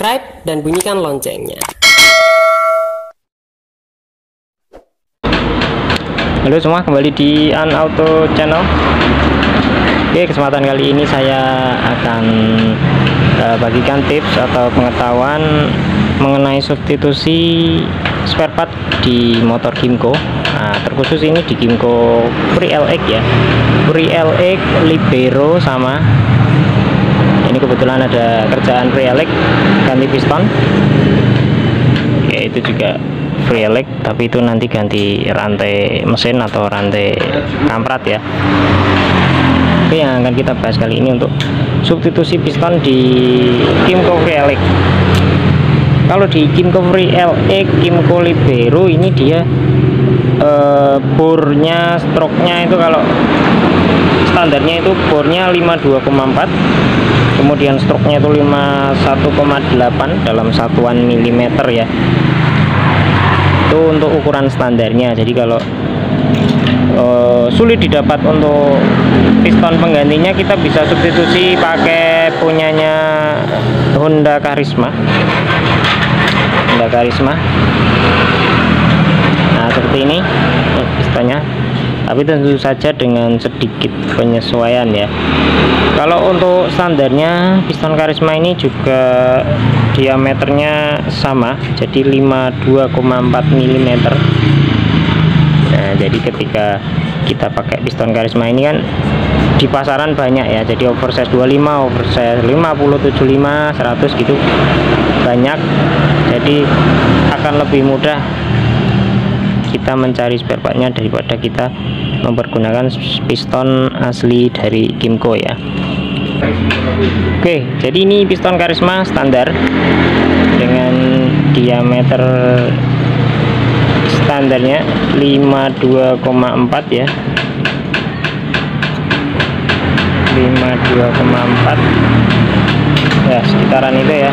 subscribe dan bunyikan loncengnya. Halo semua, kembali di Auto Channel. Oke, kesempatan kali ini saya akan bagikan tips atau pengetahuan mengenai substitusi spare part di motor Gimco. Nah, terkhusus ini di Gimco Free LX ya, Free LX, Libero, sama ini kebetulan ada kerjaan Free LX ganti piston, yaitu juga Free LX, tapi itu nanti ganti rantai mesin atau rantai kamprat ya. Oke, yang akan kita bahas kali ini untuk substitusi piston di Gimco Free LX. Kalau di Gimco Free LX, Gimco Libero ini dia bornya, stroke-nya itu kalau standarnya itu bornya 52,4, kemudian stroke-nya itu 51,8 dalam satuan milimeter ya. Itu untuk ukuran standarnya. Jadi kalau sulit didapat untuk piston penggantinya, kita bisa substitusi pakai punyanya Honda Karisma. Nah, seperti ini pistonnya, tapi tentu saja dengan sedikit penyesuaian ya. Kalau untuk standarnya piston Karisma ini juga diameternya sama, jadi 52,4 mm. Nah, jadi ketika kita pakai piston Karisma ini kan di pasaran banyak ya, jadi oversize 25, oversize 50, 75, 100 gitu banyak. Jadi akan lebih mudah kita mencari spare partnya daripada kita mempergunakan piston asli dari Gimco ya. Oke, jadi ini piston Karisma standar dengan diameter standarnya 52,4 ya, 52,4 ya, sekitaran itu ya.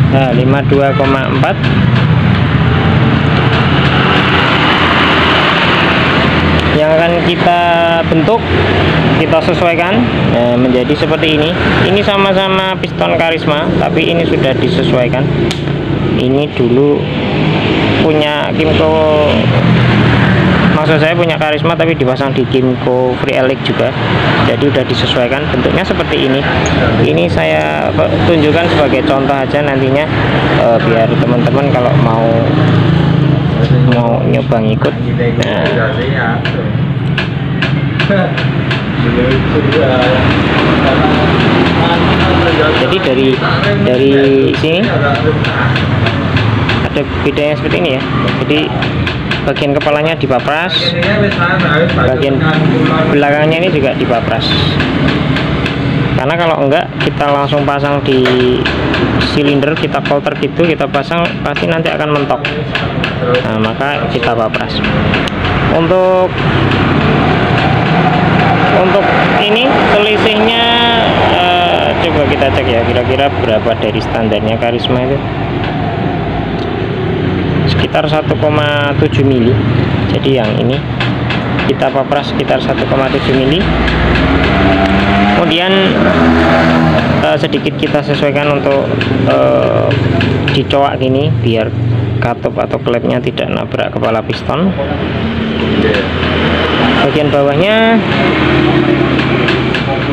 Nah, 52,4 yang akan kita bentuk, kita sesuaikan menjadi seperti ini. Ini sama-sama piston Karisma, tapi ini sudah disesuaikan. Ini dulu punya Gimco, maksud saya punya Karisma tapi dipasang di Gimco Free LX juga, jadi udah disesuaikan bentuknya seperti ini. Ini saya tunjukkan sebagai contoh aja nantinya, biar teman-teman kalau mau nyoba ngikut. Nah, jadi dari sini ada bedanya seperti ini ya. Jadi bagian kepalanya dipapras, bagian belakangnya ini juga dipapras. Karena kalau enggak kita langsung pasang di silinder, kita coulter gitu, kita pasang pasti nanti akan mentok. Nah, maka kita papras. Untuk ini selisihnya coba kita cek ya, kira-kira berapa dari standarnya Karisma itu. Sekitar 1,7 mili. Jadi yang ini kita papras sekitar 1,7 mili. Kemudian sedikit kita sesuaikan untuk dicoak gini biar katup atau klepnya tidak nabrak kepala piston. Bagian bawahnya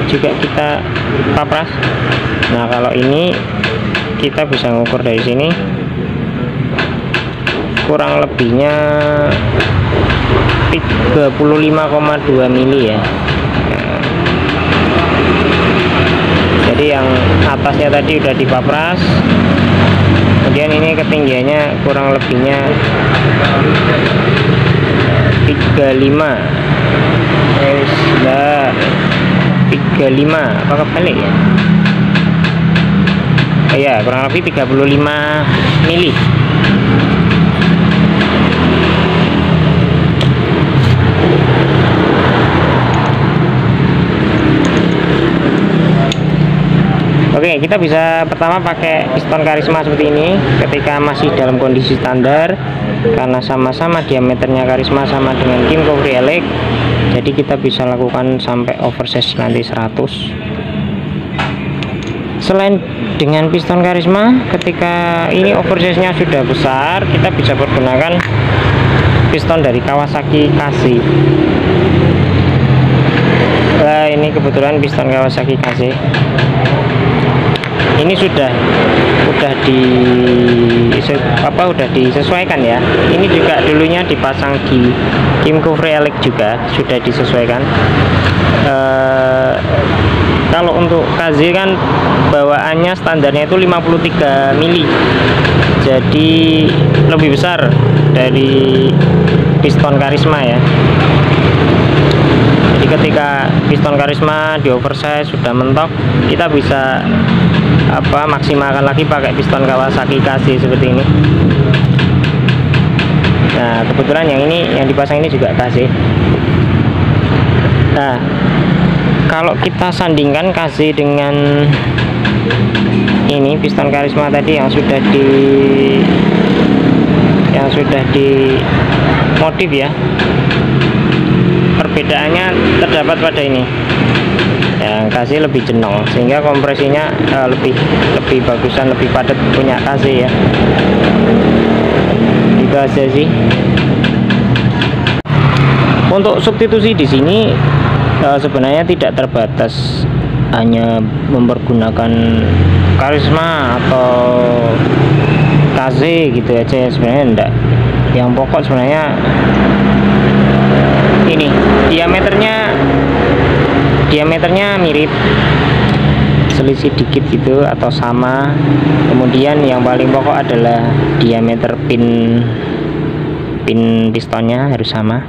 juga kita papras. Nah, kalau ini kita bisa ngukur dari sini, kurang lebihnya 35,2 mili ya. Nah, jadi yang atasnya tadi udah dipapras, kemudian ini ketinggiannya kurang lebihnya 35. 35 apa kebalik ya? Iya, kurang lebih 35 mili. Oke, kita bisa pertama pakai piston Karisma seperti ini ketika masih dalam kondisi standar, karena sama-sama diameternya Karisma sama dengan Gimco Free LX. jadi kita bisa lakukan sampai oversize nanti 100. Selain dengan piston Karisma, ketika ini oversize nya sudah besar, kita bisa pergunakan piston dari Kawasaki KZ. Nah, ini kebetulan piston Kawasaki KZ ini sudah disesuaikan ya. Ini juga dulunya dipasang di Kymco Free juga sudah disesuaikan. Kalau untuk KZ kan bawaannya standarnya itu 53 mili, jadi lebih besar dari piston Karisma ya. Jadi ketika piston Karisma di oversize sudah mentok, kita bisa maksimalkan lagi pakai piston Kawasaki KZ seperti ini. Nah, kebetulan yang ini yang dipasang ini juga KZ. Nah, kalau kita sandingkan KZ dengan ini piston Karisma tadi yang sudah di modif ya, perbedaannya terdapat pada ini. Yang KZ lebih jenong sehingga kompresinya lebih bagusan, lebih padat punya KZ ya. Itu aja sih. Untuk substitusi di sini sebenarnya tidak terbatas hanya mempergunakan Karisma atau KZ gitu aja ya, sebenarnya enggak. Yang pokok sebenarnya ini diameternya mirip, selisih dikit gitu atau sama. Kemudian yang paling pokok adalah diameter pin pistonnya harus sama.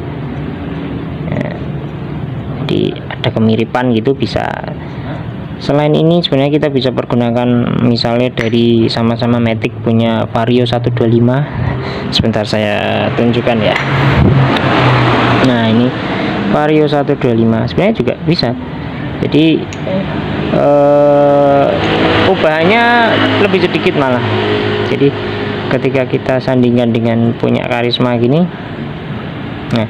Jadi ada kemiripan gitu bisa. Selain ini sebenarnya kita bisa pergunakan misalnya dari sama-sama Matic punya Vario 125. Sebentar saya tunjukkan ya. Nah, ini Vario 125 sebenarnya juga bisa. Jadi ubahannya lebih sedikit malah. Jadi ketika kita sandingkan dengan punya Karisma gini, nah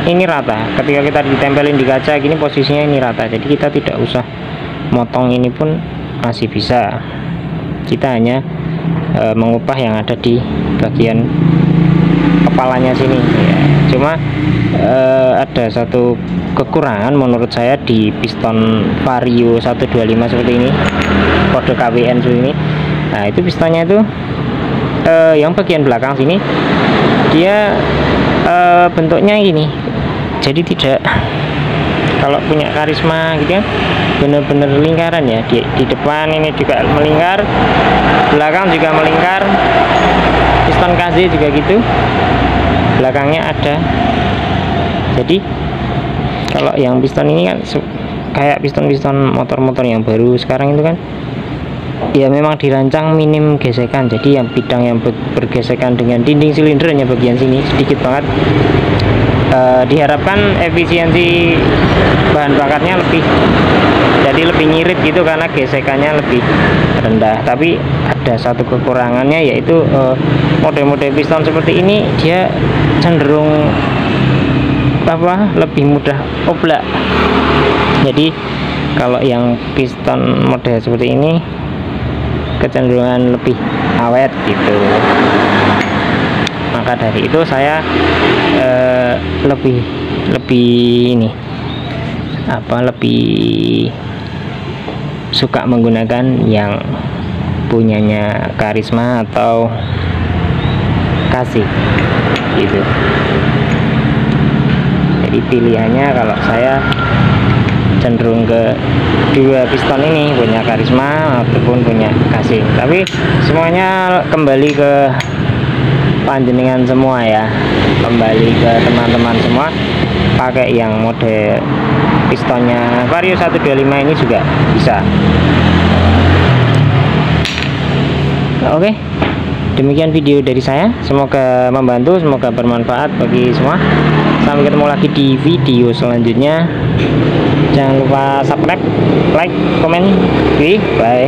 ini rata. Ketika kita ditempelin di kaca gini posisinya ini rata, jadi kita tidak usah motong ini pun masih bisa. Kita hanya mengubah yang ada di bagian kepalanya sini ya. Cuma ada satu kekurangan menurut saya di piston Vario 125 seperti ini, kode KWN seperti ini. Nah, itu pistonnya itu yang bagian belakang sini dia bentuknya gini, jadi tidak, kalau punya Karisma gitu kan bener-bener lingkaran ya. Di depan ini juga melingkar, belakang juga melingkar. Piston KZ juga gitu, belakangnya ada. Jadi kalau yang piston ini kan kayak piston-piston motor-motor yang baru sekarang itu kan ya memang dirancang minim gesekan. Jadi yang bidang yang bergesekan dengan dinding silinder hanya bagian sini sedikit banget. Diharapkan efisiensi bahan bakarnya lebih nyirit gitu karena gesekannya lebih rendah. Tapi ada satu kekurangannya, yaitu model-model piston seperti ini dia cenderung lebih mudah oblak. Jadi kalau yang piston model seperti ini kecenderungan lebih awet gitu. Maka dari itu saya lebih suka menggunakan yang punyanya Karisma atau KZ gitu. Jadi pilihannya kalau saya cenderung ke dua piston ini, punya Karisma ataupun punya KZ. Tapi semuanya kembali ke panjenengan semua ya, kembali ke teman-teman semua. Pakai yang model pistonnya Vario 125 ini juga bisa. Oke, demikian video dari saya, semoga membantu, semoga bermanfaat bagi semua. Sampai ketemu lagi di video selanjutnya. Jangan lupa subscribe, like, komen, bye.